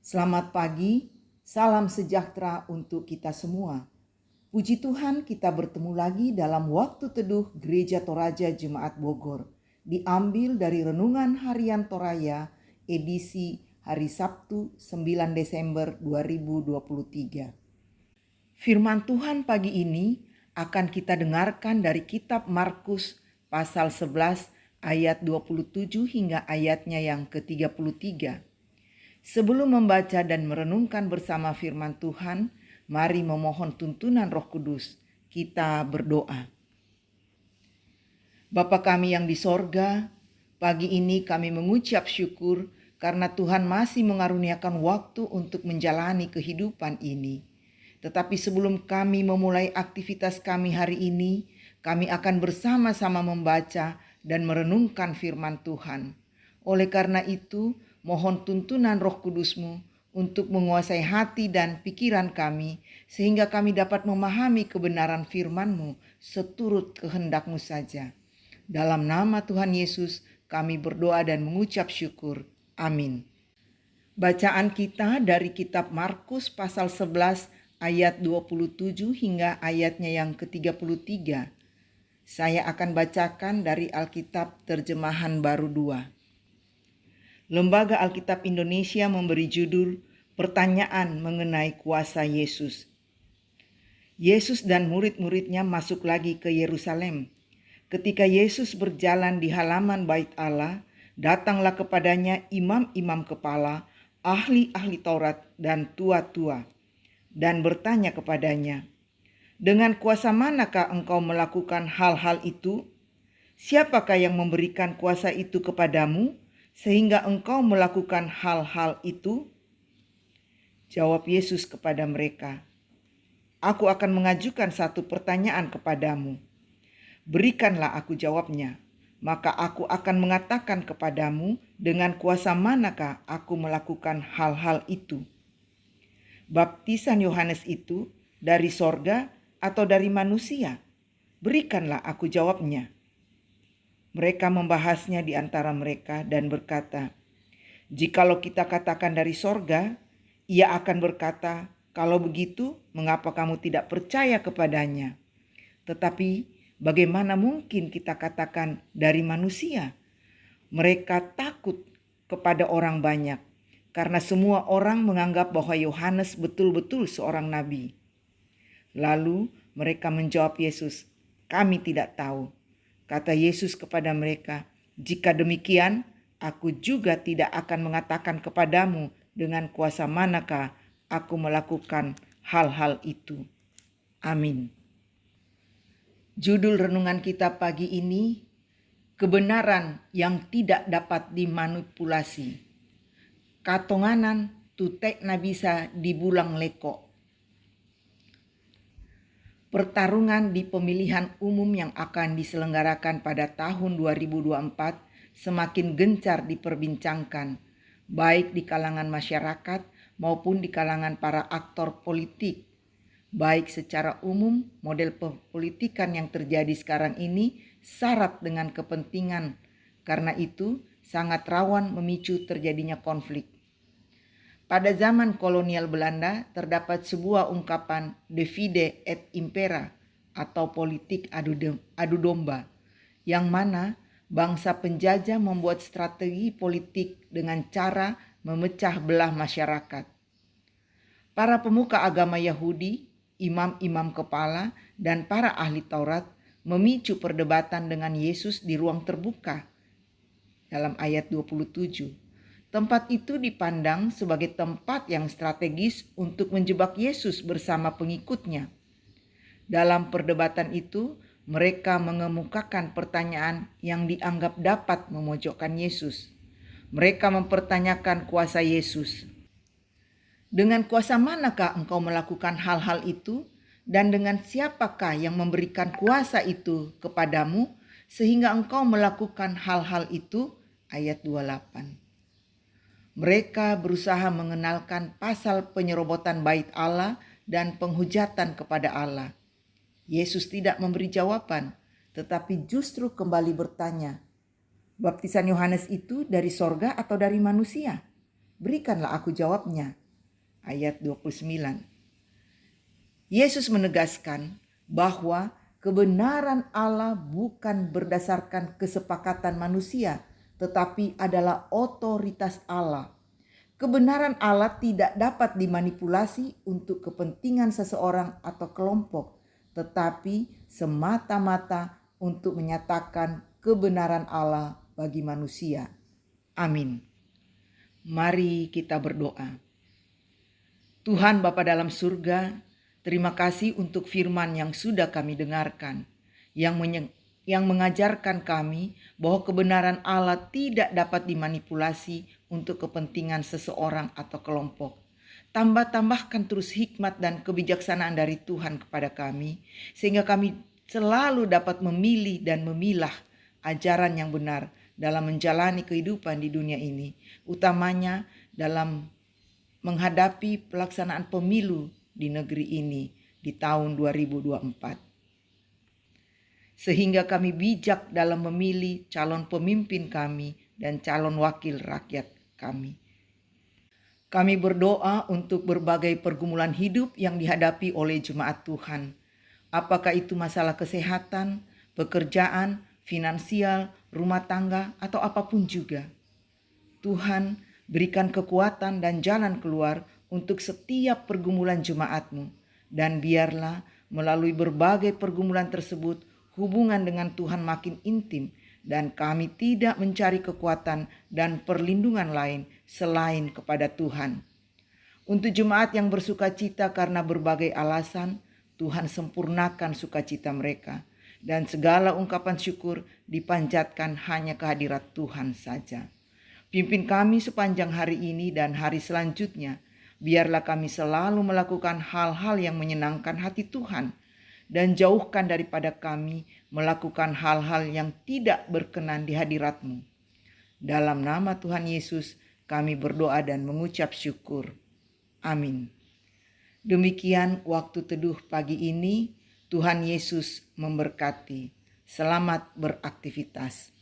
Selamat pagi, salam sejahtera untuk kita semua. Puji Tuhan, kita bertemu lagi dalam waktu teduh Gereja Toraja Jemaat Bogor. Diambil dari Renungan Harian Toraya edisi hari Sabtu 9 Desember 2023. Firman Tuhan pagi ini akan kita dengarkan dari kitab Markus pasal 11 ayat 27 hingga ayatnya yang ke-33. Sebelum membaca dan merenungkan bersama firman Tuhan, mari memohon tuntunan Roh Kudus. Kita berdoa. Bapa kami yang di sorga, pagi ini kami mengucap syukur karena Tuhan masih mengaruniakan waktu untuk menjalani kehidupan ini. Tetapi sebelum kami memulai aktivitas kami hari ini, kami akan bersama-sama membaca dan merenungkan firman Tuhan. Oleh karena itu, mohon tuntunan Roh Kudus-Mu untuk menguasai hati dan pikiran kami, sehingga kami dapat memahami kebenaran firman-Mu seturut kehendak-Mu saja. Dalam nama Tuhan Yesus, kami berdoa dan mengucap syukur. Amin. Bacaan kita dari kitab Markus pasal 11 ayat 27 hingga ayatnya yang ke-33. Saya akan bacakan dari Alkitab Terjemahan Baru 2. Lembaga Alkitab Indonesia memberi judul Pertanyaan mengenai kuasa Yesus. Yesus dan murid-muridnya masuk lagi ke Yerusalem. Ketika Yesus berjalan di halaman Bait Allah, datanglah kepadanya imam-imam kepala, ahli-ahli Taurat dan tua-tua, dan bertanya kepadanya, "Dengan kuasa manakah engkau melakukan hal-hal itu? Siapakah yang memberikan kuasa itu kepadamu, sehingga engkau melakukan hal-hal itu?" Jawab Yesus kepada mereka, "Aku akan mengajukan satu pertanyaan kepadamu. Berikanlah aku jawabnya, maka aku akan mengatakan kepadamu dengan kuasa manakah aku melakukan hal-hal itu. Baptisan Yohanes itu dari sorga atau dari manusia? Berikanlah aku jawabnya." Mereka membahasnya di antara mereka dan berkata, "Jikalau kita katakan dari sorga, ia akan berkata, 'Kalau begitu, mengapa kamu tidak percaya kepadanya?' Tetapi bagaimana mungkin kita katakan dari manusia?" Mereka takut kepada orang banyak, karena semua orang menganggap bahwa Yohanes betul-betul seorang nabi. Lalu mereka menjawab Yesus, "Kami tidak tahu." Kata Yesus kepada mereka, "Jika demikian, aku juga tidak akan mengatakan kepadamu dengan kuasa manakah aku melakukan hal-hal itu." Amin. Judul renungan kita pagi ini, kebenaran yang tidak dapat dimanipulasi. Katonganan tutek na bisa dibulang leko. Pertarungan di pemilihan umum yang akan diselenggarakan pada tahun 2024 semakin gencar diperbincangkan, baik di kalangan masyarakat maupun di kalangan para aktor politik. Baik secara umum, model politikan yang terjadi sekarang ini syarat dengan kepentingan, karena itu sangat rawan memicu terjadinya konflik. Pada zaman kolonial Belanda terdapat sebuah ungkapan divide et impera atau politik adu domba, yang mana bangsa penjajah membuat strategi politik dengan cara memecah belah masyarakat. Para pemuka agama Yahudi, imam-imam kepala, dan para ahli Taurat memicu perdebatan dengan Yesus di ruang terbuka dalam ayat 27. Tempat itu dipandang sebagai tempat yang strategis untuk menjebak Yesus bersama pengikutnya. Dalam perdebatan itu, mereka mengemukakan pertanyaan yang dianggap dapat memojokkan Yesus. Mereka mempertanyakan kuasa Yesus. "Dengan kuasa manakah engkau melakukan hal-hal itu? Dan dengan siapakah yang memberikan kuasa itu kepadamu, sehingga engkau melakukan hal-hal itu?" Ayat 28. Mereka berusaha mengenalkan pasal penyerobotan bait Allah dan penghujatan kepada Allah. Yesus tidak memberi jawaban, tetapi justru kembali bertanya, "Baptisan Yohanes itu dari sorga atau dari manusia?" berikanlah aku jawabnya. Ayat 29. Yesus menegaskan bahwa kebenaran Allah bukan berdasarkan kesepakatan manusia, tetapi adalah otoritas Allah. Kebenaran Allah tidak dapat dimanipulasi untuk kepentingan seseorang atau kelompok, tetapi semata-mata untuk menyatakan kebenaran Allah bagi manusia. Amin. Mari kita berdoa. Tuhan Bapa dalam surga, terima kasih untuk firman yang sudah kami dengarkan, yang mengajarkan kami bahwa kebenaran Allah tidak dapat dimanipulasi untuk kepentingan seseorang atau kelompok. Tambahkan terus hikmat dan kebijaksanaan dari Tuhan kepada kami, sehingga kami selalu dapat memilih dan memilah ajaran yang benar dalam menjalani kehidupan di dunia ini, utamanya dalam menghadapi pelaksanaan pemilu di negeri ini di tahun 2024. Sehingga kami bijak dalam memilih calon pemimpin kami dan calon wakil rakyat kami. Kami berdoa untuk berbagai pergumulan hidup yang dihadapi oleh jemaat Tuhan. Apakah itu masalah kesehatan, pekerjaan, finansial, rumah tangga, atau apapun juga. Tuhan, berikan kekuatan dan jalan keluar untuk setiap pergumulan jemaat-Mu. Dan biarlah melalui berbagai pergumulan tersebut, hubungan dengan Tuhan makin intim dan kami tidak mencari kekuatan dan perlindungan lain selain kepada Tuhan. Untuk jemaat yang bersuka cita karena berbagai alasan, Tuhan sempurnakan sukacita mereka dan segala ungkapan syukur dipanjatkan hanya kehadirat Tuhan saja. Pimpin kami sepanjang hari ini dan hari selanjutnya. Biarlah kami selalu melakukan hal-hal yang menyenangkan hati Tuhan dan jauhkan daripada kami melakukan hal-hal yang tidak berkenan di hadirat-Mu. Dalam nama Tuhan Yesus kami berdoa dan mengucap syukur. Amin. Demikian waktu teduh pagi ini. Tuhan Yesus memberkati. Selamat beraktivitas.